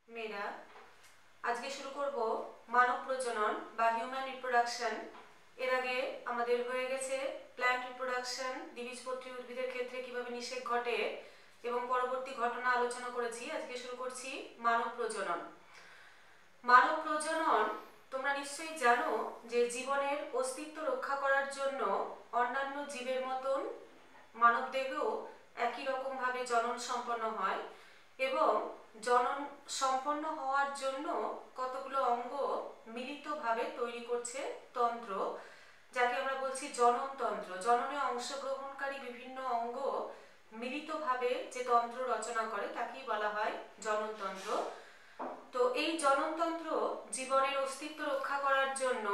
মেয়েরা আজকে শুরু করব মানব প্রজনন বা হিউম্যান রিপ্রোডাকশন। এর আগে আমাদের হয়ে গেছে প্ল্যান্ট রিপ্রোডাকশন, দ্বিবীজপত্রী উদ্ভিদের ক্ষেত্রে কিভাবে নিষেক ঘটে এবং পরবর্তী ঘটনা আলোচনা করেছি। আজকে শুরু করছি মানব প্রজনন। মানব প্রজনন তোমরা নিশ্চয়ই জানো যে জীবনের অস্তিত্ব রক্ষা করার জন্য অন্যান্য জীবের মতন মানবদেহেও একই রকমভাবে জনন সম্পন্ন হয় এবং জনন সম্পন্ন হওয়ার জন্য কতগুলো অঙ্গ মিলিতভাবে তৈরি করছে তন্ত্র, যাকে আমরা বলছি জননতন্ত্র। জননে অংশগ্রহণকারী বিভিন্ন অঙ্গ মিলিতভাবে যে তন্ত্র রচনা করে তাকেই বলা হয় জননতন্ত্র। তো এই জননতন্ত্র জীবনের অস্তিত্ব রক্ষা করার জন্য,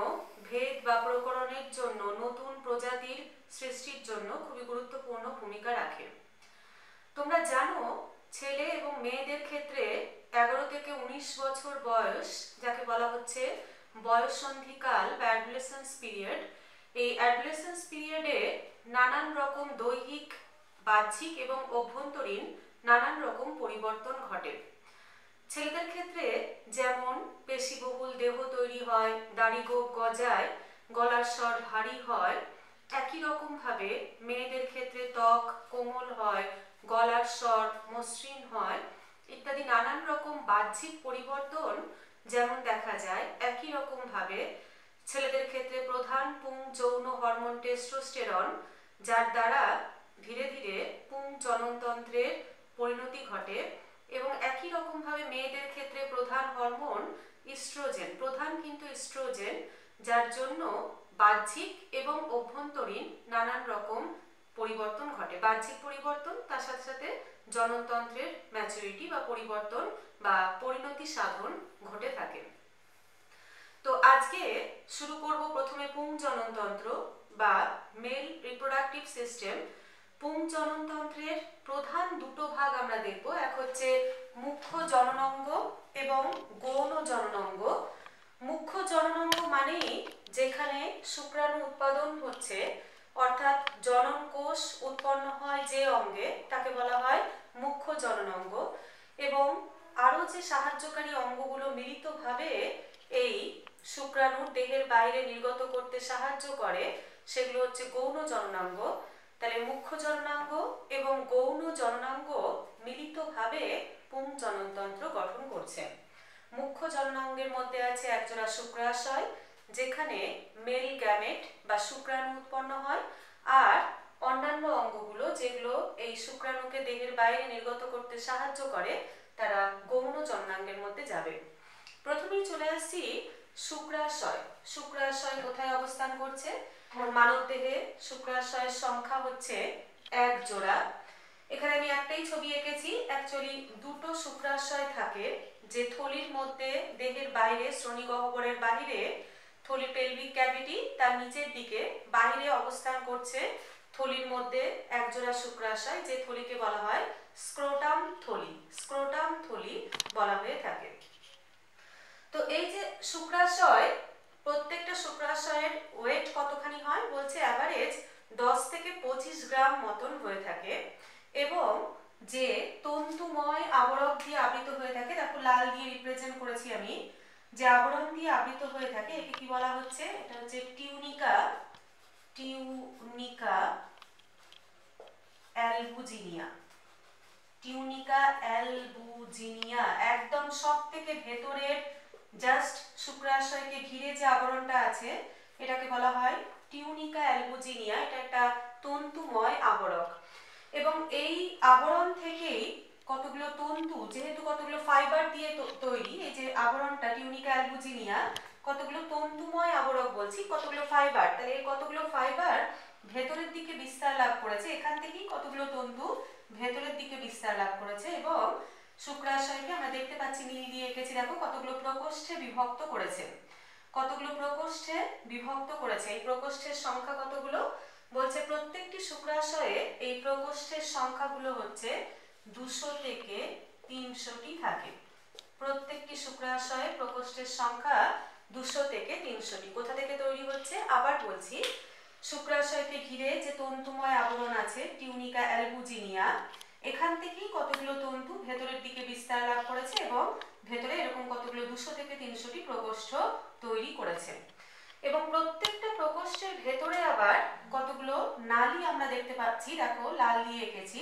ভেদ বা প্রকরণের জন্য, নতুন প্রজাতির সৃষ্টির জন্য খুবই গুরুত্বপূর্ণ ভূমিকা রাখে। তোমরা জানো ছেলে এবং মেয়েদের ক্ষেত্রে 11 থেকে 19 বছর বয়স, যাকে বলা হচ্ছে বয়ঃসন্ধিকাল বা অ্যাডোলেসেন্স পিরিয়ড, এই অ্যাডোলেসেন্স পিরিয়ডে নানান রকম দৈহিক, বাহ্যিক এবং অভ্যন্তরীণ নানান রকম পরিবর্তন ঘটে। ছেলেদের ক্ষেত্রে যেমন পেশিবহুল দেহ তৈরি হয়, দাড়ি গোঁফ গজায়, গলার স্বর ভারী হয়, একই রকমভাবে মেয়েদের ক্ষেত্রে ত্বক কোমল হয়, গলার স্বর মসৃণ হয় ইত্যাদি নানান রকম বাহ্যিক পরিবর্তন যেমন দেখা যায়, একই রকমভাবে ছেলেদের ক্ষেত্রে প্রধান পুং যৌন হরমোন টেস্টোস্টেরন, যার দ্বারা ধীরে ধীরে পুং জননতন্ত্রের পরিণতি ঘটে, এবং একই রকমভাবে মেয়েদের ক্ষেত্রে প্রধান হরমোন ইস্ট্রোজেন, প্রধান কিন্তু ইস্ট্রোজেন, যার জন্য বাহ্যিক এবং অভ্যন্তরীণ নানান রকম পরিবর্তন ঘটে। বাহ্যিক পরিবর্তন, তার সাথে সাথে জননতন্ত্রের ম্যাচুরিটি বা পরিবর্তন বা পরিণতি সাধন ঘটে থাকে। তো আজকে শুরু করব প্রথমে পুং জননতন্ত্র বা মেল রিপ্রোডাক্টিভ সিস্টেম। পুং জননতন্ত্রের প্রধান দুটো ভাগ আমরা দেখব, এক হচ্ছে মুখ্য জননাঙ্গ এবং গৌণ জননাঙ্গ। মুখ্য জননাঙ্গ মানেই যেখানে শুক্রাণু উৎপাদন হচ্ছে, অর্থাৎ জনন কোষ উৎপন্ন হয় যে অঙ্গে, তাকে বলা হয় মুখ্য জননাঙ্গ, এবং আরও যে সাহায্যকারী অঙ্গগুলো মিলিতভাবে এই শুক্রাণু দেহের বাইরে নির্গত করতে সাহায্য করে সেগুলো হচ্ছে গৌণ জননাঙ্গ। তাহলে মুখ্য জননাঙ্গ এবং গৌণ জননাঙ্গ মিলিতভাবে পুং জননতন্ত্র গঠন করছে। মুখ্য জননাঙ্গের মধ্যে আছে একজোড়া শুক্রাশয়, যেখানে মেল গ্যামেট বা শুক্রাণু উৎপন্ন হয়, আর অন্যান্য অঙ্গগুলো যেগুলো এই শুক্রাণুকে দেহের বাইরে নির্গত করতে সাহায্য করে তারা গৌণ জননাঙ্গের মধ্যে যাবে। প্রথমেই চলে আসছি শুক্রাশয়। শুক্রাশয় কোথায় অবস্থান করছে? মানব দেহে শুক্রাশয়ের সংখ্যা হচ্ছে এক জোড়া। এখানে আমি একটাই ছবি এঁকেছি, অ্যাকচুয়ালি দুটো শুক্রাশয় থাকে, যে থলির মধ্যে দেহের বাইরে শ্রোণীগহ্বরের বাহিরে থলি, পেলভিক ক্যাভিটি, তার নিচের দিকে বাহিরে অবস্থান করছে থলির মধ্যে একজোড়া শুক্রাশয়, যে থলিকে বলা হয় স্ক্রোটাম থলি। স্ক্রোটাম থলি বলা হয়ে থাকে। তো এই যে শুক্রাশয়, প্রত্যেকটা শুক্রাশয়ের ওয়েট কতখানি হয় বলছে, অ্যাভারেজ 10 থেকে 25 গ্রাম মতন হয়ে থাকে, এবং যে তন্তুময় আবরণ দিয়ে আবৃত হয়ে থাকে, দেখো লাল দিয়ে রিপ্রেজেন্ট করেছি আমি, যে আবরণ দিয়ে আবৃত হয়ে থাকে একে কি বলা হচ্ছে? এটা হচ্ছে টিউনিকা, টিউনিকা অ্যালবুজিনিয়া। টিউনিকা অ্যালবুজিনিয়া, একদম সব থেকে ভেতরের জাস্ট শুক্রাশয়কে ঘিরে যে আবরণটা আছে এটাকে বলা হয় টিউনিকা অ্যালবুজিনিয়া। এটা একটা তন্তুময় আবরণ, এবং এই আবরণ থেকেই কতগুলো তন্তু, যেহেতু কতগুলো ফাইবার দিয়ে তৈরি, এই যে আবরণটা টিউনিকা অ্যালবুজিনিয়া কতগুলো তন্তুময় আবরণ বলছি, কতগুলো ফাইবার, তাহলে এই কতগুলো ফাইবার ভেতরের দিকে বিস্তার লাভ করেছে, এখান থেকেই কতগুলো তন্তু ভেতরের দিকে বিস্তার লাভ করেছে, এবং শুক্রাশয়কে আমরা দেখতে পাচ্ছি নীল দিয়ে এঁকেছি, দেখো কতগুলো প্রকোষ্ঠে বিভক্ত করেছে। কতগুলো প্রকোষ্ঠে বিভক্ত করেছে, এই প্রকোষ্ঠের সংখ্যা কতগুলো বলছে? প্রত্যেকটি শুক্রাশয়ে এই প্রকোষ্ঠের সংখ্যাগুলো হচ্ছে 200 থেকে 300টি থাকে। প্রত্যেকটি শুক্রাশয়ে প্রকোষ্ঠের সংখ্যা 200 থেকে 300টি। কোথা থেকে তৈরি হচ্ছে? আবার বলছি, শুক্রাশয়কে ঘিরে যে তন্তুময় আবরণ আছে টিউনিকা অ্যালবুজিনিয়া, এখান থেকেই কতগুলো তন্তু ভেতরের দিকে বিস্তার লাভ করেছে, এবং ভেতরে এরকম কতগুলো 200 থেকে 300টি প্রকোষ্ঠ তৈরি করেছে এবং প্রত্যেকটা প্রকোষ্ঠের ভেতরে আবার কতগুলো নালী আমরা দেখতে পাচ্ছি, দেখো লাল দিয়ে এঁকেছি।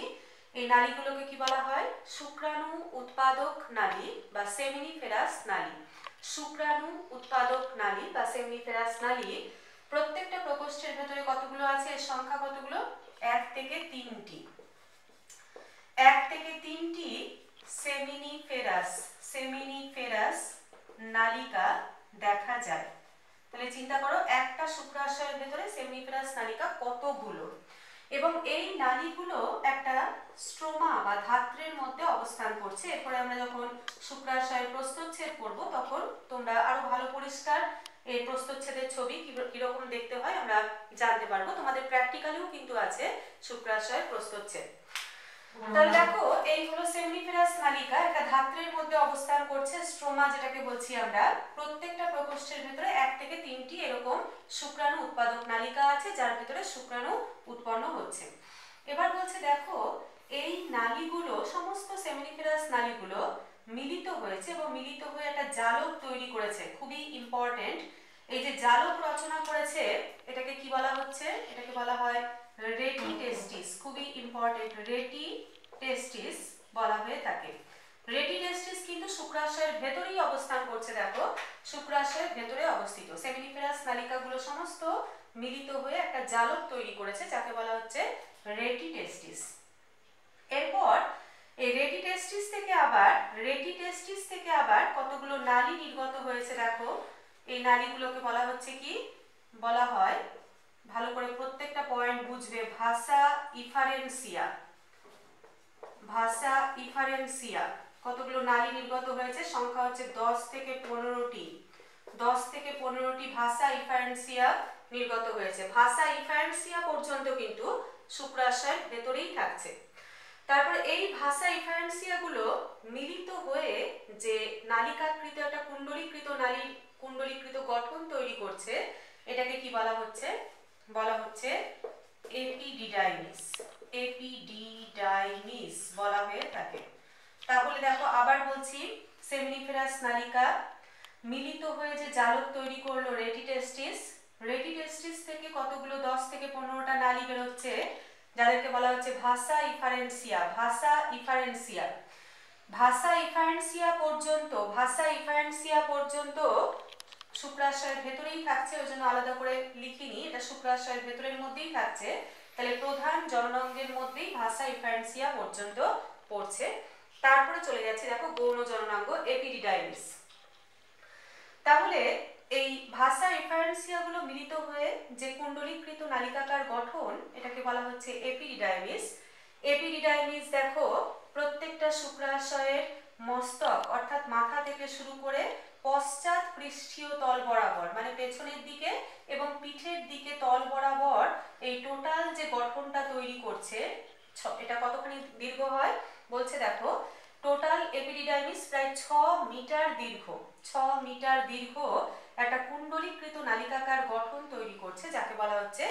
এই নালীগুলোকে কি বলা হয়? শুক্রাণু উৎপাদক নালী বা সেমিনিফেরাস নালী। শুক্রাণু উৎপাদক নালী বা সেমিনিফেরাস নালী প্রত্যেকটা প্রকোষ্ঠের ভেতরে কতগুলো আছে? এর সংখ্যা কতগুলো? 1 থেকে 3টি। 1 থেকে 3টি সেমিনিফেরাস নালিকা দেখা যায়। তাহলে চিন্তা করো একটা শুক্রাশয়ের ভেতরে সেমিনিফেরাস নালিকা কতগুলো, এবং এই নালীগুলো একটা স্ট্রোমা বা ধাত্রের মধ্যে অবস্থান করছে। এরপরে আমরা যখন শুক্রাশয়ের প্রস্থচ্ছেদ করব তখন তোমরা আরো ভালো পরিষ্কার এই প্রস্থচ্ছেদের ছবি কিরকম দেখতে হয় আমরা জানতে পারবো। তোমাদের প্র্যাকটিক্যালিও কিন্তু আছে শুক্রাশয়ের প্রস্থচ্ছেদ। তাহলে দেখো এই হলো সেমিনিফেরাস নালিকা, একটা ধাত্রের মধ্যে অবস্থান করছে, স্ট্রোমা যেটাকে বলছি আমরা। প্রত্যেকটা প্রকোষ্ঠের ভিতরে 1 থেকে 3টি এরকম শুক্রাণু উৎপাদক নালিকা আছে যার ভিতরে শুক্রাণু উৎপন্ন হচ্ছে। এবার বলছে দেখো এই নালীগুলো, সমস্ত সেমিনিফেরাস নালীগুলো মিলিত হয়েছে এবং মিলিত হয়ে একটা জালক তৈরি করেছে। খুবই ইম্পর্টেন্ট, এই যে জালক রচনা করেছে এটাকে কি বলা হচ্ছে? এটাকে বলা হয় রেটিটেস্টিস। খুবই ইম্পর্টেন্ট, রেটিটেস্টিস বলা হয়ে থাকে। রেটিটেস্টিস কিন্তু শুক্রাশয়ের ভেতরেই অবস্থান করছে। দেখো শুক্রাশয়ের ভেতরে অবস্থিত সেমিনিফেরাস নালিকাগুলো সমস্ত মিলিত হয়ে একটা জালক তৈরি করেছে যাকে বলা হচ্ছে রেটিটেস্টিস। এরপর এই রেটিটেস্টিস থেকে আবার কতগুলো নালী নির্গত হয়েছে। দেখো এই নালীগুলোকে বলা হচ্ছে কি? বলা হয়, ভালো করে প্রত্যেকটা পয়েন্ট বুঝবে, ভাসা ইফারেন্সিয়া। কতগুলো নালী নির্গত হয়েছে? সংখ্যা হচ্ছে 10 থেকে 15টি। 10 থেকে 15টি ভাসা ইফারেন্সিয়া নির্গত হয়েছে। ভাসা ইফারেন্সিয়া পর্যন্ত কিন্তু শুক্রাশয়ের ভেতরেই থাকছে। তারপর এই ভাসা ইফারেন্সিয়াগুলো মিলিত হয়ে যে নালিকাকৃত একটা কুণ্ডলীকৃত গঠন তৈরি করছে, এটাকে কি বলা হচ্ছে? বলা হচ্ছে এপিডিডাইমিস বলা হয়ে থাকে। তাহলে দেখো আবার বলছি, সেমিনিফেরাস নালিকা মিলিত হয়ে যে জালক তৈরি করলো রেটিটেস্টিস থেকে কতগুলো 10 থেকে 15টা নালী বেরোচ্ছে যাদেরকে বলা হচ্ছে ভাসা ইফারেন্সিয়া পর্যন্ত শুক্রাশয়ের ভেতরেই থাকছে। ওই জন্য আলাদা করে লিখিনি, এটা শুক্রাশয়ের ভেতরের মধ্যেই থাকছে। তাহলে প্রধান জননাঙ্গের মধ্যেই ভাসা ইফারেন্সিয়া পর্যন্ত পড়ছে। তারপরে চলে যাচ্ছে দেখো গৌণ জননাঙ্গ এপিডিডাইমিস। তাহলে এই ভাসা ইফারেন্সিয়াগুলো মিলিত হয়ে যে কুণ্ডলীকৃত নালিকাকার গঠন, এটাকে বলা হচ্ছে এপিডিডাইমিস। দেখো প্রত্যেকটা শুক্রাশয়ের মস্তক অর্থাৎ মাথা থেকে শুরু করে পশ্চাৎ পৃষ্ঠীয় তল বরাবর, মানে পেছনের দিকে এবং পিঠের দিকে তল বরাবর এই টোটাল যে গঠনটা তৈরি করছে, এটা কতখানি দীর্ঘ হয় বলছে। দেখো টোটাল এপিডিডাইমিস প্রায় 6 মিটার দীর্ঘ একটা কুণ্ডলীকৃত নালিকাকার গঠন তৈরি করছে যাকে বলা হচ্ছে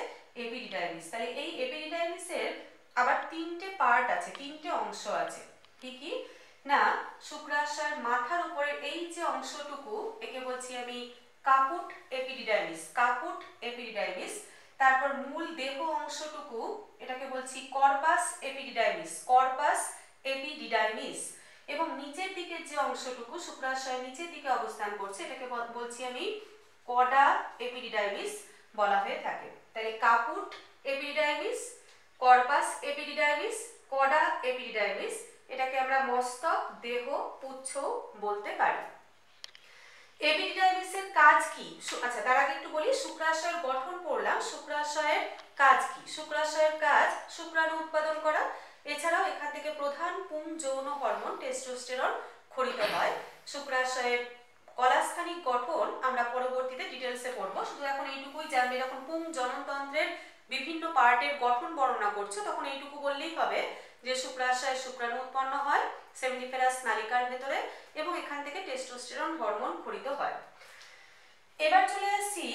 এপিডিডাইমিস। তাহলে এই এপিডিডাইমিসের আবার 3টে পার্ট আছে, 3টে অংশ আছে। কি কি না, শুক্রাশয়ের মাথার উপরে এই যে অংশটুকু, একে বলছি আমি কাপুট এপিডিডাইমিস। তারপর মূল দেহ অংশটুকু, এটাকে বলছি কর্পাস এপিডিডাইমিস। এবং নিচের দিকের যে অংশটুকু শুক্রাশয়ের নিচের দিকে অবস্থান করছে, এটাকে বলছি আমি কডা এপিডিডাইমিস বলা হয়ে থাকে। তাহলে caput epididymis, corpus epididymis, cauda epididymis, এটাকে আমরা মস্তক, দেহ, পুচ্ছ বলতে পারি। এপিডিডাইমিসের কাজ কি? আচ্ছা তার আগে একটু বলি, শুক্রাশয়ের গঠন পড়লাম, শুক্রাশয়ের কাজ কি? শুক্রাশয়ের কাজ শুক্রাণু উৎপাদন করা। এছাড়াও এখান থেকে প্রধান পুং যৌন হরমোন টেস্টোস্টেরন খরিত হয়। শুক্রাশয়ের কলাস্থানিক গঠন আমরা পরবর্তীতে ডিটেলসে পড়বো, শুধু এখন এইটুকুই জানবে। যখন পুং জননতন্ত্রের বিভিন্ন পার্টের গঠন বর্ণনা করছো তখন এইটুকু বললেই হবে যে শুক্রাশয়ে শুক্রাণু উৎপন্ন হয় সেমিনিফেরাস নালিকার ভেতরে এবং এখান থেকে টেস্টোস্টেরন হরমোন খরিত হয়। এবার চলে আসছি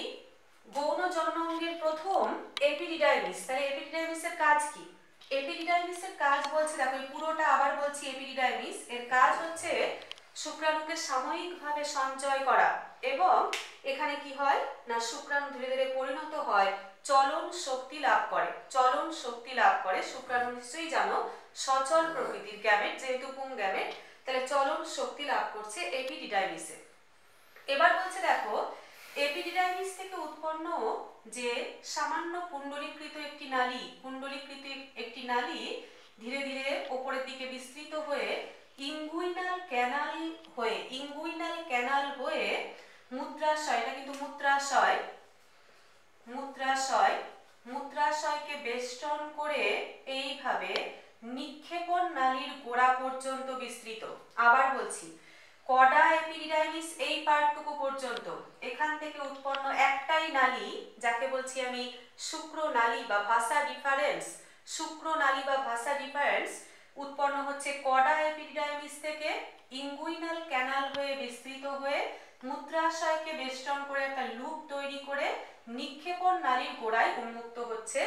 গৌণ জননাঙ্গের প্রথম এপিডিডাইমিস। তাহলে এপিডিডাইমিসের কাজ কি? এপিডিডাইমিসের কাজ বলছে, দেখো এই পুরোটা আবার বলছি, এপিডিডাইমিস এর কাজ হচ্ছে শুক্রাণুকে সাময়িকভাবে সঞ্চয় করা, এবং এখানে কি হয় না শুক্রাণু ধীরে ধীরে পরিণত হয় চলন শক্তি লাভ করে। চলন শক্তি লাভ করে শুক্রাণু নিশ্চয়ই জানো সচল প্রকৃতির গ্যামেট, যেহেতু পুং গ্যামেট, তাহলে চলন শক্তি লাভ করছে এপিডিডাইমিসে। এবার বলছে দেখো এপিডিডাইমিস থেকে উৎপন্ন যে সামান্য কুণ্ডলীকৃত একটি নালী ধীরে ধীরে উপরের দিকে বিস্তৃত হয়ে ইঙ্গুইনাল ক্যানাল হয়ে মূত্রাশয়, এটা কিন্তু মূত্রাশয়কে বেষ্টন করে এইভাবে নিক্ষেপণ নালীর গোড়া পর্যন্ত বিস্তৃত। আবার বলছি, কডা এপিডিডাইমিস এই পার্টটুকু পর্যন্ত, এখান থেকে উৎপন্ন একটাই নালী, যাকে বলছি আমি শুক্রনালী বা ভাসা ডিফারেন্স। শুক্রনালী বা ভাসা ডিফারেন্স উৎপন্ন হচ্ছে কডা এপিডিডাইমিস থেকে, ইঙ্গুইনাল ক্যানাল হয়ে বিস্তৃত হয়ে মূত্রাশয়কে বেষ্টন করে একটা লুপ তৈরি করে নিক্ষেপণ নালীর গোড়ায় উন্মুক্ত হচ্ছে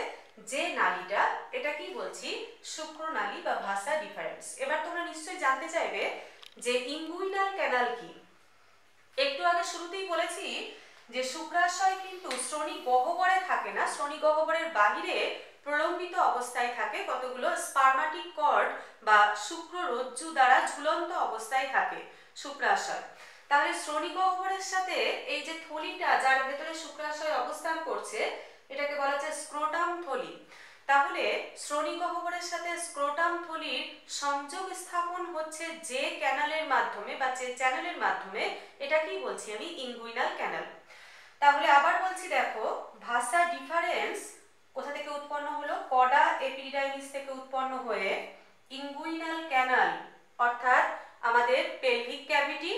যে নালীটা, এটা কি বলছি শুক্রনালী বা ভাসা ডিফারেন্স। এবার তোমরা নিশ্চয়ই জানতে চাইবে যে ইঙ্গুইনাল ক্যানাল কি। একটু আগে শুরুতেই বলেছি যে শুক্রাশয় কিন্তু শ্রোণী গহ্বরে থাকে না, শ্রোণী গহ্বরের বাহিরে প্রলম্বিত অবস্থায় থাকে, কতগুলো স্পার্মাটিক কর্ড বা শুক্ররজ্জু দ্বারা ঝুলন্ত অবস্থায় থাকে শুক্রাশয়। তাহলে শ্রোণী গহ্বরের সাথে এই যে থলিটা যার ভেতরে শুক্রাশয় অবস্থান করছে, এটাকে বলা হচ্ছে স্ক্রোটাম থলি। তাহলে শ্রোণী গহ্বরের সাথে স্ক্রোটাম থলির সংযোগ স্থাপন হচ্ছে যে ক্যানালের মাধ্যমে বা যে চ্যানেলের মাধ্যমে, এটা কি বলছি আমি ইঙ্গুইনাল ক্যানাল। তাহলে আবার বলছি দেখো ভাসা ডিফারেন্স কোথা থেকে উৎপন্ন হলো, কডা এপিডিডাইমিস থেকে উৎপন্ন হয়ে ইঙ্গুইনাল ক্যানাল অর্থাৎ আমাদের পেলভিক ক্যাভিটি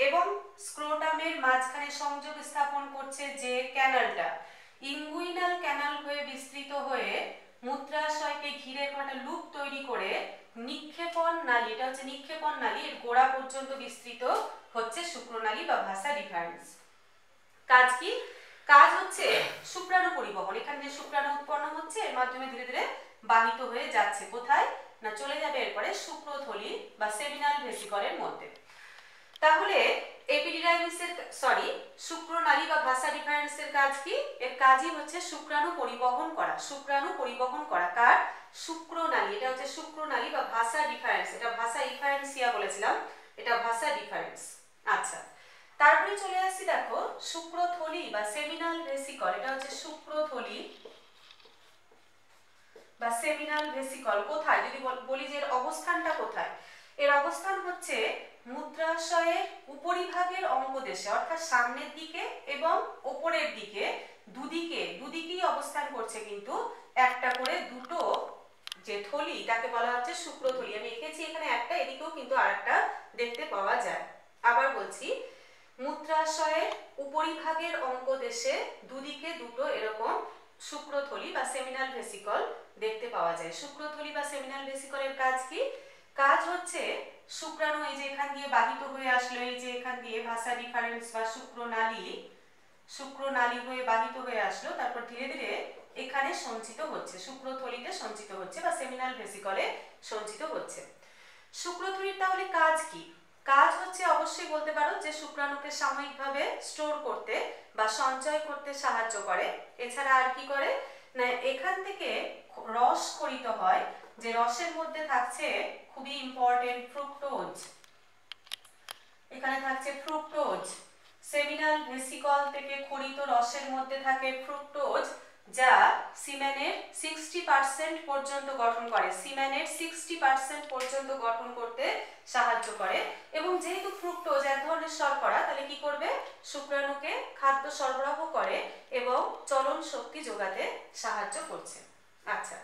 এবং স্ক্রোটামের মাঝখানে সংযোগ স্থাপন করছে যে ক্যানালটা, ইঙ্গুইনাল ক্যানাল হয়ে বিস্তৃত হয়ে মূত্রাশয়কে ঘিরে একটা লুপ তৈরি করে নিক্ষেপণ নালী, এটা হচ্ছে নিক্ষেপণ নালী, এর গোড়া পর্যন্ত বিস্তৃত হচ্ছে শুক্রনালী বা ভাসা ডিফারেন্স। কাজ কি? কাজ হচ্ছে শুক্রাণু পরিবহন। এখানে যে শুক্রাণু উৎপন্ন হচ্ছে এর মাধ্যমে ধীরে ধীরে বাহিত হয়ে যাচ্ছে কোথায় না চলে যাবে এরপরে শুক্রথলি বা সেমিনাল ভেসিকলের মধ্যে। তাহলে এপিডিডাইমিসের শুক্রনালী বা ভাসা ডিফারেন্সের কাজ কি? এর কাজই হচ্ছে শুক্রাণু পরিবহন করা। শুক্রাণু পরিবহন করা কার? শুক্রনালী। এটা হচ্ছে শুক্রনালী বা ভাসা ডিফারেন্স। এটা ভাসা ইফারেন্সিয়া বলেছিলাম, এটা ভাসা ডিফারেন্স। আচ্ছা, তারপরে চলে আসছি দেখো শুক্রথলি বা সেমিনাল ভেসিকল। এটা হচ্ছে শুক্রথলি বা সেমিনাল ভেসিকল। কোথায় যদি বলি যে এর অবস্থানটা কোথায়, এর অবস্থান হচ্ছে মূত্রাশয়ের উপরিভাগের অঙ্গদেশে, অর্থাৎ সামনের দিকে এবং উপরের দিকে দুদিকেই অবস্থান করছে, কিন্তু একটা করে দুটো যে থলি তাকে বলা হচ্ছে শুক্রথলি। আমি এঁকেছি এখানে একটা, এদিকেও কিন্তু আরেকটা দেখতে পাওয়া যায়। আবার বলছি, মূত্রাশয়ের উপরিভাগের অঙ্গদেশে দুদিকে দুটো এরকম শুক্রথলি বা সেমিনাল ভেসিকল দেখতে পাওয়া যায়। শুক্রথলি বা সেমিনাল ভেসিকলের কাজ কি? কাজ হচ্ছে শুক্রাণু এই যে এখান দিয়ে বাহিত হয়ে আসলো, এই যে এখান দিয়ে ভাসা ডিফারেন্স বা শুক্রনালী হয়ে বাহিত হয়ে আসলো, তারপর ধীরে ধীরে এখানে সঞ্চিত হচ্ছে, শুক্রথলিতে সঞ্চিত হচ্ছে বা সেমিনাল ভেসিকলে সঞ্চিত হচ্ছে। শুক্রথলির তাহলে কাজ কি? কাজ হচ্ছে অবশ্যই বলতে পারো যে শুক্রাণুকে সাময়িকভাবে স্টোর করতে বা সঞ্চয় করতে সাহায্য করে। এছাড়া আর কি করে না, এখান থেকে রস খরিত হয়, যে রসের মধ্যে থাকছে খুবই ইম্পর্টেন্ট ফ্রুক্টোজ। এখানে থাকছে ফ্রুক্টোজ। সেমিনাল ভেসিকল থেকে খরিত রসের মধ্যে থাকে ফ্রুক্টোজ, যা সিমেনের 60% পর্যন্ত গঠন করে। সিমেনের 60% পর্যন্ত গঠন করতে সাহায্য করে। এবং যেহেতু ফ্রুক্টোজ এক ধরনের শর্করা, তাহলে কি করবে? শুক্রাণুকে খাদ্য সরবরাহ করে এবং চলন শক্তি যোগাতে সাহায্য করছে। আচ্ছা,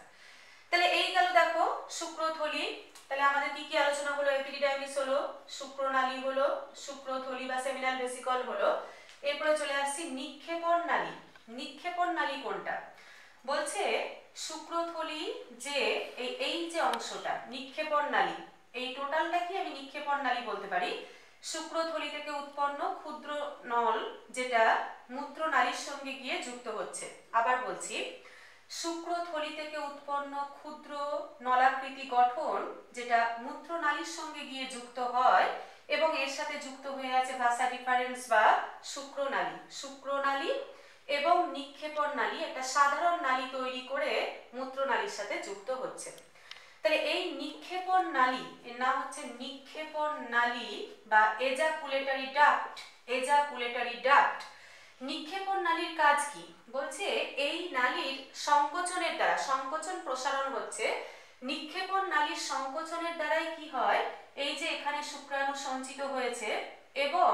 তাহলে এই গেল দেখো শুক্রথলি। তাহলে আমাদের কি কি আলোচনা হলো? এপিডিডাইমিস হলো, শুক্রনালী হলো, শুক্রথলি বা সেমিনাল ভেসিকল হলো। এরপরে চলে আসছি নিক্ষেপণ নালী। নিক্ষেপণ নালী কোনটা? বলছে শুক্রথলি যে এই যে অংশটা নিক্ষেপণ নালী, এই টোটালটা কি আমি নিক্ষেপণ নালী বলতে পারি। শুক্রথলি থেকে উৎপন্ন ক্ষুদ্র নল যেটা মূত্রনালীর সঙ্গে গিয়ে যুক্ত হচ্ছে। আবার বলছি, শুক্রথলি থেকে উৎপন্ন ক্ষুদ্র নলাকৃতি গঠন যেটা মূত্রনালীর সঙ্গে গিয়ে যুক্ত হয়, এবং এর সাথে যুক্ত হয়ে আছে ভাসা ডিফারেন্স বা শুক্রনালী। শুক্রনালী এবং নিক্ষেপণ নালী একটা সাধারণ নালী তৈরি করে মূত্রনালীর সাথে যুক্ত হচ্ছে। তাহলে এই নিক্ষেপণ নালী, এর নাম হচ্ছে নিক্ষেপণ নালী বা এজাকুলেটরি ডাক্ট। এজাকুলেটরি ডাক্ট। নিক্ষেপণ নালীর কাজ কি বলছে, এই নালীর সংকোচনের দ্বারা, সংকোচন প্রসারণ হচ্ছে, নিক্ষেপণ নালীর সংকোচনের দ্বারাই কি হয়, এই যে এখানে শুক্রাণু সঞ্চিত হয়েছে এবং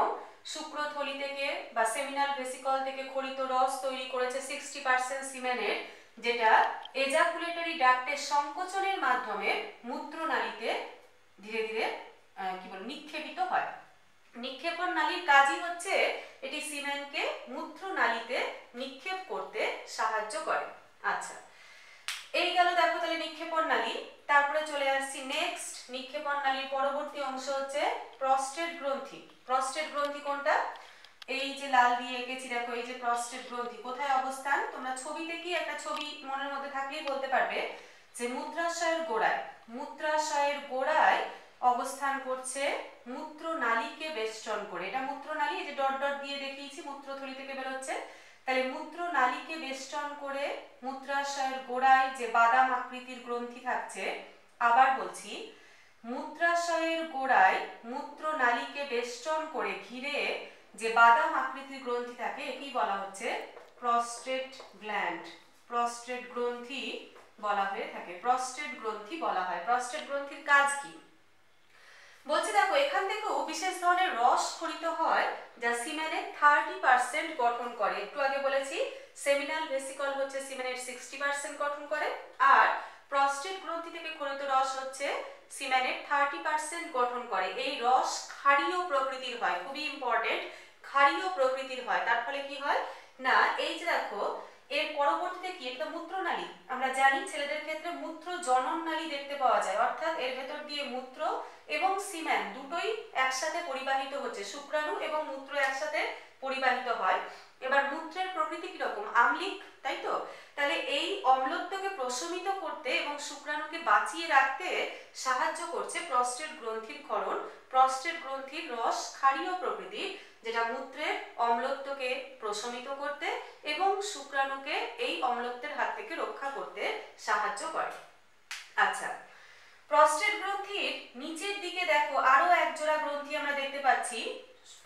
শুক্রথলি থেকে বা সেমিনাল ভেসিকল থেকে ক্ষরিত রস তৈরি করেছে 60% সিমেনের, যেটা এজাকুলেটরি ডাক্টের সংকোচনের মাধ্যমে মূত্রনালীতে ধীরে ধীরে নিক্ষেপিত হয়। নিক্ষেপণ নালীর কাজই হচ্ছে এটি সিমেনকে মূত্রনালীতে নিক্ষেপ করতে সাহায্য করে। আচ্ছা, এই গেল দেখো তাহলে নিক্ষেপণ নালী। তারপরে চলে আসছি নেক্সট, নিক্ষেপণ নালীর পরবর্তী অংশ হচ্ছে প্রস্টেট গ্রন্থি। প্রস্টেট গ্রন্থি কোনটা, এই যে লাল দিয়ে এঁকেছি দেখো, এই যে প্রস্টেট গ্রন্থি কোথায় অবস্থান, তোমরা ছবি দেখি একটা ছবি মনের মধ্যে থাকলেই বলতে পারবে যে মূত্রাশয়ের গোড়ায়, মূত্রাশয়ের গোড়ায় অবস্থান করছে মূত্রনালীকে বেষ্টন করে। এটা মূত্রনালী, এই যে ডট ডট দিয়ে দেখিয়েছি মূত্রথলি থেকে বেরোচ্ছে, তাহলে মূত্রনালীকে বেষ্টন করে মূত্রাশয়ের গোড়ায় যে বাদাম আকৃতির গ্রন্থি থাকছে, আবার বলছি মূত্রাশয়ের গোড়ায় মূত্রনালীকে বেষ্টন করে ঘিরে যে বাদাম আকৃতির গ্রন্থি থাকে এটি বলা হচ্ছে প্রস্টেট গ্ল্যান্ড। প্রস্টেট গ্রন্থি বলা হয়ে থাকে, প্রস্টেট গ্রন্থি বলা হয়। প্রস্টেট গ্রন্থির কাজ কি বলছি দেখো, এখান থেকেও বিশেষ ধরনের রস ক্ষরিত হয় যা সিমেনের 30% গঠন করে। একটু আগে বলেছি সেমিনাল ভেসিকল হচ্ছে সিমেনের 60% গঠন করে, আর প্রস্টেট গ্রন্থি থেকে ক্ষরিত রস হচ্ছে সিমেনের 30% গঠন করে। এই রস ক্ষারীয় প্রকৃতির হয়, খুবই ইম্পর্টেন্ট, ক্ষারীয় প্রকৃতির হয়। তার ফলে কি হয় না, এই যে দেখো এর পরবর্তীতে কি, এটা মূত্রনালী, আমরা জানি ছেলেদের ক্ষেত্রে মূত্র জনন নালী দেখতে পাওয়া যায়, অর্থাৎ এর ভেতর দিয়ে মূত্র এবং সিমেন দুটোই একসাথে পরিবাহিত হচ্ছে, শুক্রাণু এবং মূত্র একসাথে পরিবাহিত হয়। এবার মূত্রের প্রকৃতি কিরকম, আম্লিক, তাই তো, তাহলে এই অম্লত্বকে প্রশমিত করতে এবং শুক্রাণুকে বাঁচিয়ে রাখতে সাহায্য করছে প্রস্টেট গ্রন্থির ক্ষরণ। প্রস্টেট গ্রন্থির রস ক্ষারীয় প্রকৃতি, যেটা মূত্রের অম্লত্বকে প্রশমিত করতে এবং শুক্রাণুকে এই অম্লত্বের হাত থেকে রক্ষা করতে সাহায্য করে। আচ্ছা, প্রস্টেট গ্রন্থির নিচের দিকে দেখো আরো এক জোড়া গ্রন্থি আমরা দেখতে পাচ্ছি,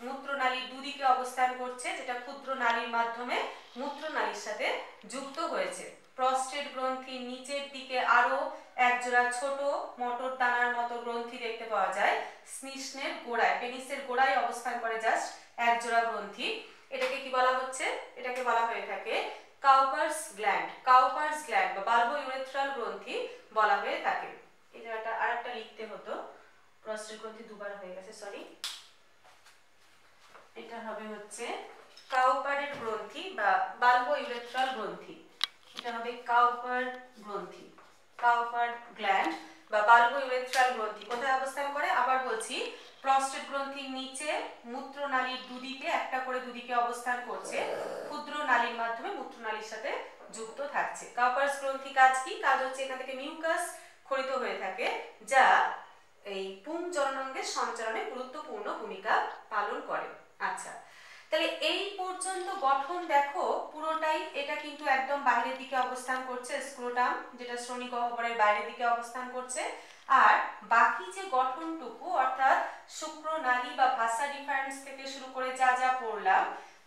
মূত্রনালীর দুদিকে অবস্থান করছে, যেটা ক্ষুদ্র নালীর মাধ্যমে মূত্রনালীর সাথে যুক্ত হয়েছে। প্রস্টেট গ্রন্থির নিচের দিকে আরো এক জোড়া ছোট মটর দানার মতো গ্রন্থি দেখতে পাওয়া যায়, শ্নিষ্ণের গোড়ায়, পেনিসের গোড়ায় অবস্থান করে জাস্ট এক জোড়া গ্রন্থি। এটাকে কি বলা হচ্ছে, এটাকে বলা হয়ে থাকে কাউপার্স গ্ল্যান্ড। কাউপার্স গ্ল্যান্ড বা বাল্বো ইউরেথ্রাল গ্রন্থি বলা হয়ে থাকে। এই জায়গাটা আরেকটা লিখতে হতো, প্রস্টেট গ্রন্থি দুবার হয়ে গেছে, সরি। এটা হবে হচ্ছে কাউপারের গ্রন্থি বা বাল্বো ইউরেথ্রাল গ্রন্থি, এটা হবে কাউপার গ্রন্থি, কাউপার গ্ল্যান্ড বা বাল্বো ইউরেথ্রাল গ্রন্থি। কোথায় অবস্থান করে আবার বলছি, প্রস্টেট গ্রন্থির নিচে মূত্রনালীর দুদিকে একটা করে দুদিকে অবস্থান করছে, ক্ষুদ্র নালীর মাধ্যমে মূত্রনালীর সাথে যুক্ত থাকছে। কাউপার্স গ্রন্থি কাজ কি, কাজ হচ্ছে এখান থেকে মিউকাস ক্ষরিত হয়ে থাকে, যা এই পুং জননাঙ্গের সঞ্চালনে গুরুত্বপূর্ণ ভূমিকা পালন করে। আচ্ছা, তাহলে এই পর্যন্ত গঠন দেখো পুরোটাই, এটা কিন্তু একদম বাইরের দিকে অবস্থান করছে, স্ক্রোটাম যেটা শ্রোণী গহ্বরের বাইরের দিকে অবস্থান করছে, আর বাকি যে গঠনটুকু অর্থাৎ শুক্রনালী বা ভাসা ডিফারেন্স থেকে শুরু করে যা যা পড়লাম,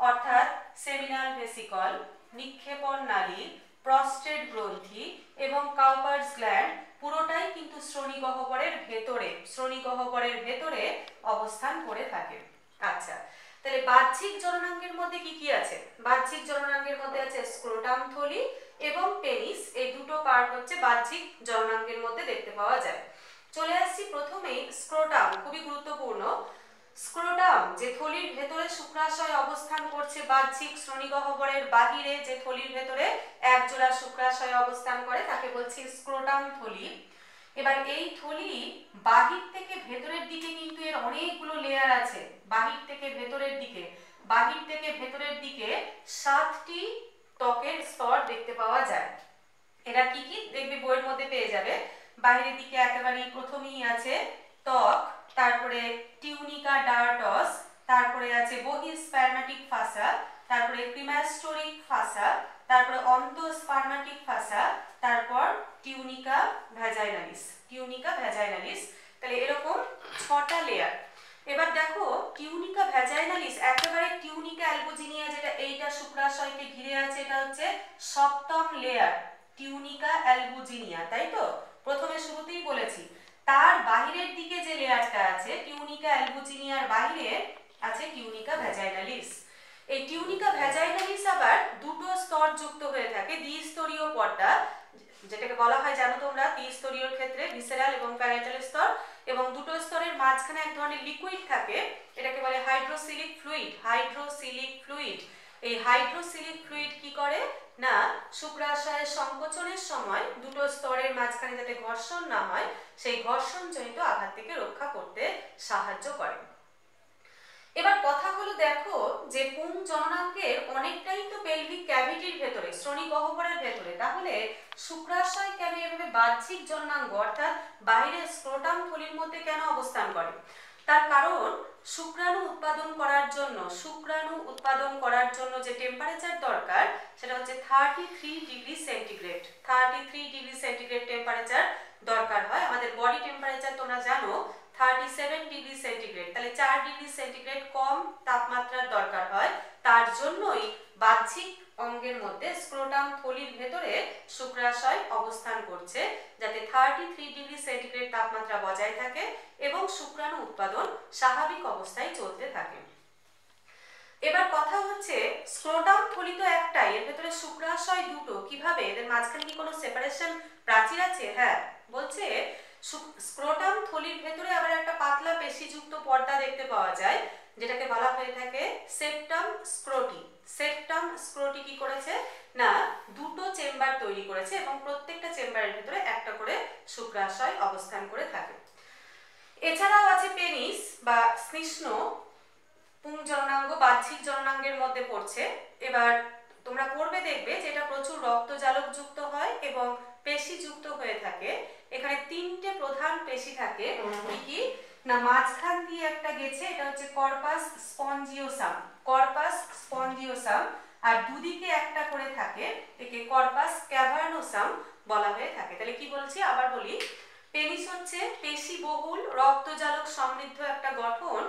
অর্থাৎ সেমিনাল ভেসিকল, নিক্ষেপণ নালী, প্রস্টেট গ্রন্থি এবং কাউপার্স গ্ল্যান্ড, পুরোটাই কিন্তু শ্রোণী গহ্বরের ভেতরে, শ্রোণী গহ্বরের ভেতরে অবস্থান করে থাকে। আচ্ছা, তাহলে বাহ্যিক জননাঙ্গের মধ্যে কি কি আছে, বাহ্যিক জননাঙ্গের মধ্যে আছে স্ক্রোটাম থলি এবং পেনিস, এই দুটো পার্ট হচ্ছে বাহ্যিক জননাঙ্গের মধ্যে দেখতে পাওয়া যায়। চলে আসছি প্রথমেই স্ক্রোটাম, খুবই গুরুত্বপূর্ণ। স্ক্রোটাম যে থলির ভেতরে শুক্রাশয় অবস্থান করছে, বাহ্যিক শ্রোণী গহ্বরের বাহিরে যে থলির ভেতরে এক জোড়া শুক্রাশয় অবস্থান করে তাকে বলছি স্ক্রোটাম থলি। এবার এই থলি বাহির থেকে ভেতরের দিকে কিন্তু এর অনেকগুলো লেয়ার আছে, বাহির থেকে ভেতরের দিকে, বাহির থেকে ভেতরের দিকে 7টি ত্বকের স্তর দেখতে পাওয়া যায়। এরা কি কি দেখবে বইয়ের মধ্যে পেয়ে যাবে। বাইরের দিকে একেবারে প্রথমেই আছে ত্বক, তারপরে টিউনিকা ডার্টস, তারপরে আছে বহিঃস্পার্ম্যাটিক ফাসা, তারপরে ক্রিমাস্টোরিক ফাসা, তারপরে অন্তঃস্পার্ম্যাটিক ফাসা, তারপর টিউনিকা ভ্যাজাইনালিস। টিউনিকা ভ্যাজাইনালিস, তাহলে এরকম 6টা লেয়ার। এবার দেখো টিউনিকা ভ্যাজাইনালিস একেবারে টিউনিকা অ্যালবুজিনিয়া যেটা এইটা শুক্রাশয়কে ঘিরে আছে, এটা হচ্ছে 7ম লেয়ার টিউনিকা অ্যালবুজিনিয়া, তাই তো প্রথমে শুরুতেই বলেছি। তার বাহিরের দিকে যে লেয়ারটা আছে টিউনিকা অ্যালবুজিনিয়ার বাইরে আছে টিউনিকা ভ্যাজাইনালিস। এই টিউনিকা ভ্যাজাইনালিস আবার দুটো স্তর যুক্ত হয়ে থাকে, দ্বিস্তরীয় পর্দা, যেটাকে বলা হয় জানো তোমরা দ্বিস্তরীয় ক্ষেত্রে ভিসেরাল এবং প্যারাইটাল স্তর, এবং দুটো স্তরের মাঝখানে এক ধরনের লিকুইড থাকে, এটাকে বলে হাইড্রোসিলিক ফ্লুইড। হাইড্রোসিলিক ফ্লুইড, এই হাইড্রোসিলিক ফ্লুইড কি করে না শুক্রাশয়ের সংকোচনের সময় দুটো স্তরের মাঝখানে যাতে ঘর্ষণ না হয় সেই ঘর্ষণজনিত আঘাত থেকে রক্ষা করতে সাহায্য করে। এবার কথা হলো দেখো যে পুং জননাঙ্গের অনেকটাই তো পেলভিক ক্যাভিটির ভেতরে, শ্রোণী গহ্বরের ভেতরে, তাহলে শুক্রাশয় কেন এভাবে বাহ্যিক জননাঙ্গ অর্থাৎ বাইরের স্ক্রোটাম থলির মধ্যে কেন অবস্থান করে? তার কারণ শুক্রাণু উৎপাদন করার জন্য যে টেম্পারেচার দরকার সেটা হচ্ছে 33 degree centigrade. 33 degree centigrade temperature দরকার হয়। আমাদের বডি টেম্পারেচার তোমরা জানো 37 ডিগ্রি সেন্টিগ্রেড, তাহলে 4 ডিগ্রি সেন্টিগ্রেড কম তাপমাত্রার দরকার হয়। তার জন্যই বাহ্যিক অঙ্গের মধ্যে স্ক্রোটাম থলির ভেতরে শুক্রাশয় অবস্থান করছে, যাতে 33 ডিগ্রি সেন্টিগ্রেড তাপমাত্রা বজায় থাকে এবং শুক্রাণু উৎপাদন স্বাভাবিক অবস্থায় চলতে থাকে। এবার কথা হচ্ছে স্ক্রোটাম থলি তো একটাই, এর ভেতরে শুক্রাশয় দুটো, কিভাবে এদের মাঝখানে কি কোনো সেপারেশন প্রাচীর আছে? হ্যাঁ, বলছে স্ক্রোটাম থলির ভেতরে আবার একটা পাতলা পেশিযুক্ত পর্দা দেখতে পাওয়া যায়, যেটাকে বলা হয়ে থাকে সেপ্টাম স্ক্রোটি। সেপ্টাম স্ক্রোটি কি করেছে না দুটো চেম্বার তৈরি করেছে এবং প্রত্যেকটা চেম্বারের ভেতরে একটা করে শুক্রাশয় অবস্থান করে থাকে। এছাড়াও আছে পেনিস বা শ্লিষ্ণ, পুং জননাঙ্গ বাহ্যিক জননাঙ্গের মধ্যে পড়ছে। এবার তোমরা পড়বে দেখবে যে এটা প্রচুর রক্তজালক যুক্ত হয় এবং পেশি যুক্ত হয়ে থাকে। এখানে 3টে প্রধান পেশি থাকে, কি না মাঝখান দিয়ে একটা গেছে, এটা হচ্ছে কর্পাস স্পঞ্জিওসাম। কর্পাস স্পঞ্জিওসাম, আর দুদিকে একটা করে থাকে, একে কর্পাস ক্যাভার্নোসাম বলা হয়ে থাকে। তাহলে কি বলছি আবার বলি, পেনিস হচ্ছে পেশি বহুল রক্তজালক সমৃদ্ধ একটা গঠন,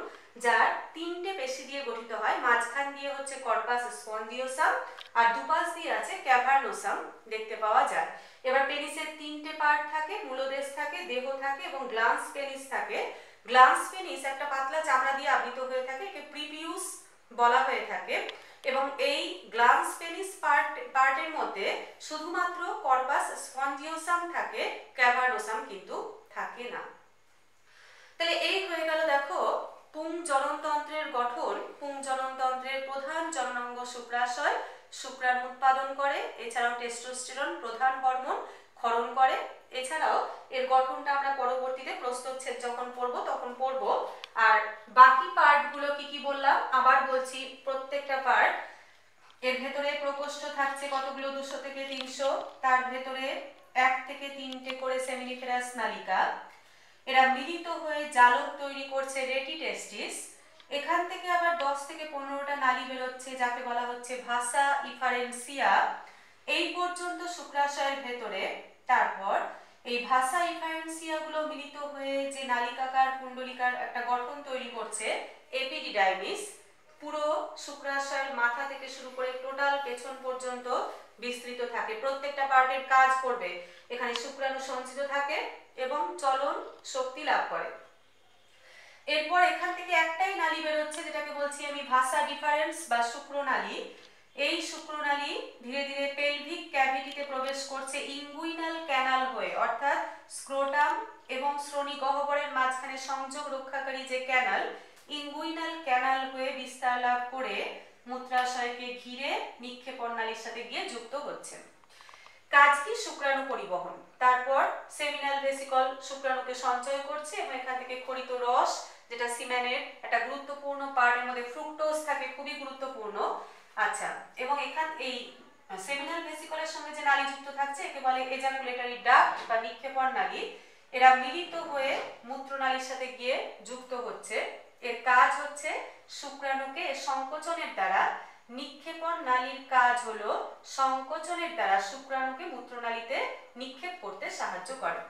যার 3টে পেশি দিয়ে গঠিত হয়। মাঝখান দিয়ে হচ্ছে কর্পাস স্পঞ্জিওসাম আর দুপাশ দিয়ে আছে ক্যাভার্নোসাম দেখতে পাওয়া যায়। এবার পেনিসের 3টে পার্ট থাকে, মূলদেশ থাকে, দেহ থাকে এবং গ্ল্যান্স পেনিস থাকে। গ্ল্যান্স পেনিস একটা পাতলা চামড়া দিয়ে আবৃত হয়ে থাকে, একে প্রিপিউস বলা হয়ে থাকে, এবং এই গ্ল্যান্স পেনিস পার্টের মধ্যে শুধুমাত্র কর্পাস স্পঞ্জিওসাম থাকে, ক্যাভার্নোসাম কিন্তু থাকে না। তাহলে এই হয়ে গেল দেখো পুং জননতন্ত্রের গঠন। পুং জননতন্ত্রের প্রধান জননাঙ্গ শুক্রাশয়, শুক্রাণু উৎপাদন করে, এছাড়াও টেস্টোস্টেরন প্রধান হরমোন ক্ষরণ করে। এছাড়াও এর গঠনটা আমরা পরবর্তীতে প্রস্থচ্ছেদ যখন পড়বো তখন পড়বো। আর বাকি পার্টগুলো কি কি বললাম আবার বলছি, প্রত্যেকটা পার্ট এর ভেতরে প্রকোষ্ঠ থাকছে কতগুলো 200 থেকে 300, তার ভেতরে 1 থেকে 3টে করে সেমিনিফেরাস নালিকা, এরা মিলিত হয়ে জালক তৈরি করছে রেটিটেস্টিস। এখান থেকে আবার 10 থেকে 15টা নালী বেরোচ্ছে, যাকে বলা হচ্ছে ভাসা ইফারেন্সিয়া। এই পর্যন্ত শুক্রাশয়ের ভেতরে। তারপর এই ভাসা ইফারেন্সিয়া গুলো মিলিত হয়ে যে নালিকাকার কুণ্ডলিকার একটা গঠন তৈরি করছে এপিডিডাইমিস, পুরো শুক্রাশয়ের মাথা থেকে শুরু করে টোটাল পেছন পর্যন্ত বিস্তৃত থাকে। প্রত্যেকটা পার্টের কাজ করবে, এখানে শুক্রাণু সঞ্চিত থাকে এবং চলন শক্তি লাভ করে। এরপর এখান থেকে একটাই নালী বেরোচ্ছে, যেটাকে বলছি আমি ভাসা ডিফারেন্স বা শুক্রনালী। এই শুক্রনালী ধীরে ধীরে পেলভিক ক্যাভিটিতে প্রবেশ করছে ইঙ্গুইনাল ক্যানাল হয়ে, অর্থাৎ স্ক্রোটাম এবং শ্রোণী গহ্বরের মাঝখানে সংযোগ রক্ষাকারী যে ক্যানাল, ইঙ্গুইনাল ক্যানাল হয়ে বিস্তার লাভ করে মূত্রাশয়কে ঘিরে নিক্ষেপণ নালীর সাথে গিয়ে যুক্ত হচ্ছে। কাজ কি? শুক্রাণু পরিবহন। তারপর সেমিনাল ভেসিকল শুক্রাণুকে সঞ্চয় করছে এবং এখান থেকে ক্ষরিত রস, যেটা সিমেনের একটা গুরুত্বপূর্ণ পার্টের মধ্যে ফ্রুক্টোজ থাকে, খুবই গুরুত্বপূর্ণ। আচ্ছা, এবং এখান এই সেমিনাল ভেসিকলের সঙ্গে যে নালী যুক্ত থাকছে একে বলে এজাকুলেটরি ডাক্ট বা নিক্ষেপণ নালী। এরা মিলিত হয়ে মূত্রনালীর সাথে গিয়ে যুক্ত হচ্ছে। এর কাজ হচ্ছে শুক্রাণুকে সংকোচনের দ্বারা, নিক্ষেপণ নালীর কাজ হলো সংকোচনের দ্বারা শুক্রাণুকে মূত্রনালীতে নিক্ষেপ করতে সাহায্য করে।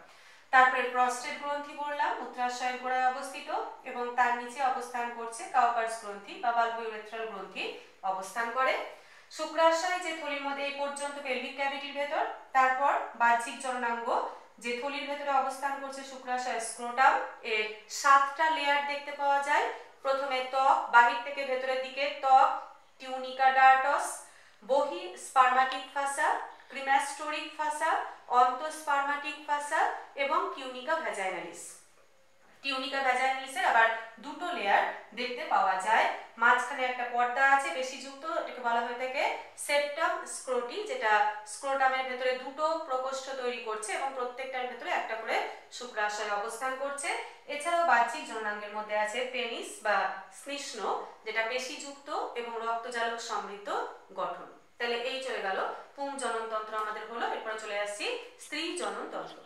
তারপরে প্রস্টেট গ্রন্থি বললাম, মূত্রাশয়ের গোড়ায় অবস্থিত এবং তার নিচে অবস্থান করছে কাউপার্স গ্রন্থি বা বাল্বোইউরেথ্রাল গ্রন্থি অবস্থান করে। শুক্রাশয় যে থলির মধ্যে এই পর্যন্ত পেলভিক ক্যাভিটির ভেতর, তারপর বাহ্যিক জননাঙ্গ যে থলির ভেতরে অবস্থান করছে শুক্রাশয় স্ক্রোটাম, এর 7টা লেয়ার দেখতে পাওয়া যায়। প্রথমে ত্বক, বাহির থেকে ভেতরের দিকে ত্বক, টিউনিকা ডার্টস, বহি স্পার্মাটিক ফাসা, ক্রিমাস্টোরিক ফাসা, অন্তঃস্পার্মাটিক ফাসা এবং টিউনিকা ভ্যাজাইনালিস। টিউনিকা ভ্যাজাইনালিসের আবার 2টো লেয়ার দেখতে পাওয়া যায়। মাঝখানে একটা পর্দা আছে বেশিযুক্ত, এটাকে বলা হয়ে থাকে সেপ্টাম স্ক্রোটি, যেটা স্ক্রোটামের ভেতরে 2টো প্রকোষ্ঠ তৈরি করছে এবং প্রত্যেকটার ভেতরে একটা করে শুক্রাশয় অবস্থান করছে। এছাড়াও বাহ্যিক জননাঙ্গের মধ্যে আছে পেনিস বা শ্লিষ্ণ, যেটা পেশিযুক্ত এবং রক্তজালক সমৃদ্ধ গঠন। তাহলে এই চলে গেল পুংজননতন্ত্র আমাদের হলো। এরপর চলে আসছি স্ত্রী জননতন্ত্র।